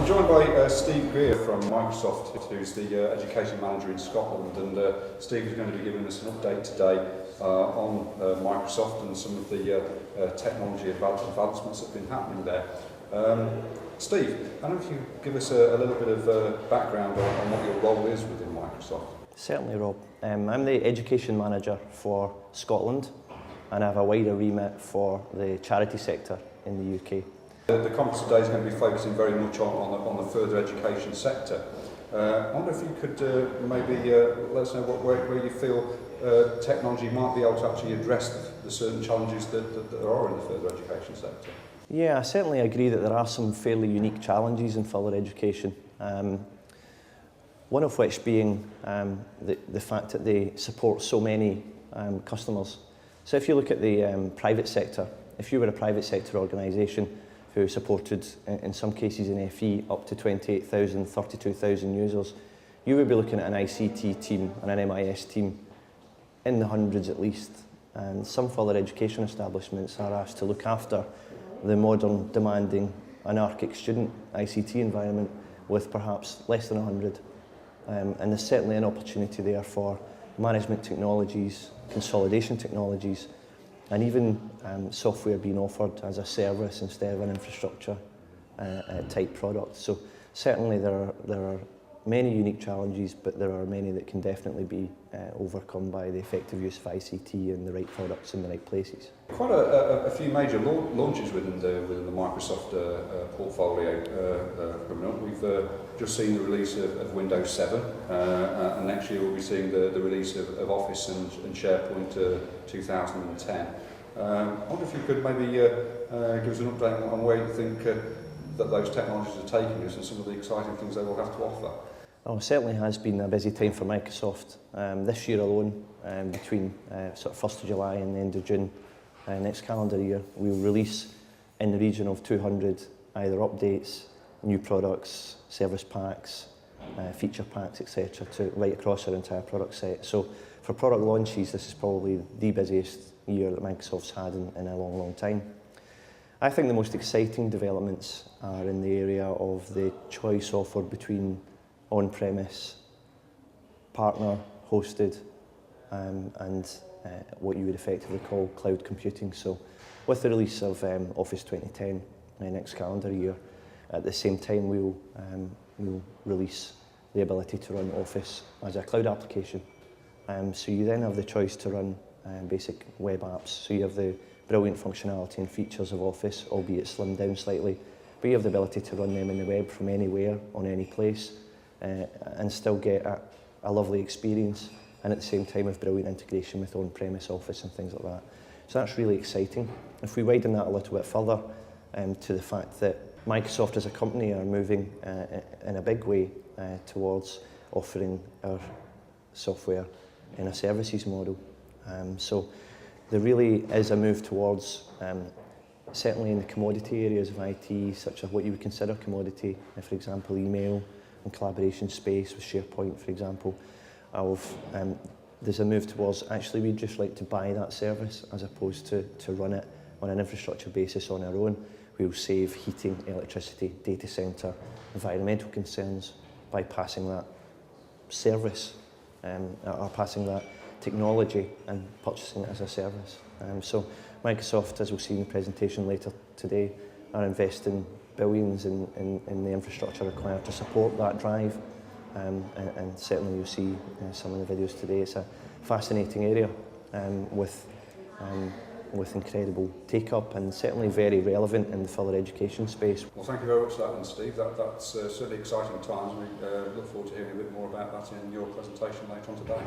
I'm joined by Steve Grier from Microsoft, who's the Education Manager in Scotland, and Steve is going to be giving us an update today on Microsoft and some of the technology advancements that have been happening there. Steve, I don't know if you could give us a little bit of background on what your role is within Microsoft. Certainly, Rob. I'm the Education Manager for Scotland, and I have a wider remit for the charity sector in the UK. The conference today is going to be focusing very much on the further education sector. I wonder if you could maybe let us know where you feel technology might be able to actually address the certain challenges that there are in the further education sector. Yeah, I certainly agree that there are some fairly unique challenges in further education. One of which being the fact that they support so many customers. So if you look at the private sector, if you were a private sector organisation who supported, in some cases in FE, up to 28,000, 32,000 users, you would be looking at an ICT team and an MIS team in the hundreds at least. And some further education establishments are asked to look after the modern, demanding, anarchic student ICT environment with perhaps less than 100. And there's certainly an opportunity there for management technologies, consolidation technologies, and even software being offered as a service instead of an infrastructure type product. So certainly there are many unique challenges, but there are many that can definitely be overcome by the effective use of ICT and the right products in the right places. Quite a few major launches within the Microsoft portfolio coming up. We've just seen the release of Windows 7, and next year we'll be seeing the release of Office and SharePoint 2010. I wonder if you could maybe give us an update on where you think that those technologies are taking us and some of the exciting things they will have to offer. Oh, it certainly has been a busy time for Microsoft. This year alone, between sort of 1st of July and the end of June, next calendar year, we will release in the region of 200 either updates, new products, service packs, feature packs, etc., to right across our entire product set. So for product launches, this is probably the busiest year that Microsoft's had in a long, long time. I think the most exciting developments are in the area of the choice offered between on-premise, partner-hosted, and what you would effectively call cloud computing. So with the release of Office 2010 next calendar year, at the same time we'll release the ability to run Office as a cloud application. So you then have the choice to run basic web apps. So you have the brilliant functionality and features of Office, albeit slimmed down slightly, but you have the ability to run them in the web from anywhere, on any place, and still get a lovely experience, and at the same time have brilliant integration with on-premise Office and things like that. So that's really exciting. If we widen that a little bit further to the fact that Microsoft as a company are moving in a big way towards offering our software in a services model. So there really is a move towards, certainly in the commodity areas of IT, such as what you would consider commodity, for example, email and collaboration space with SharePoint, for example, there's a move towards actually we'd just like to buy that service as opposed to run it on an infrastructure basis on our own. We'll save heating, electricity, data centre, environmental concerns by passing that service or passing that technology and purchasing it as a service. So Microsoft, as we'll see in the presentation later today, are investing billions in the infrastructure required to support that drive. And certainly you'll see some of the videos today. It's a fascinating area with incredible take-up and certainly very relevant in the further education space. Well, thank you very much for that, Steve. That's certainly exciting times. We look forward to hearing a bit more about that in your presentation later on today.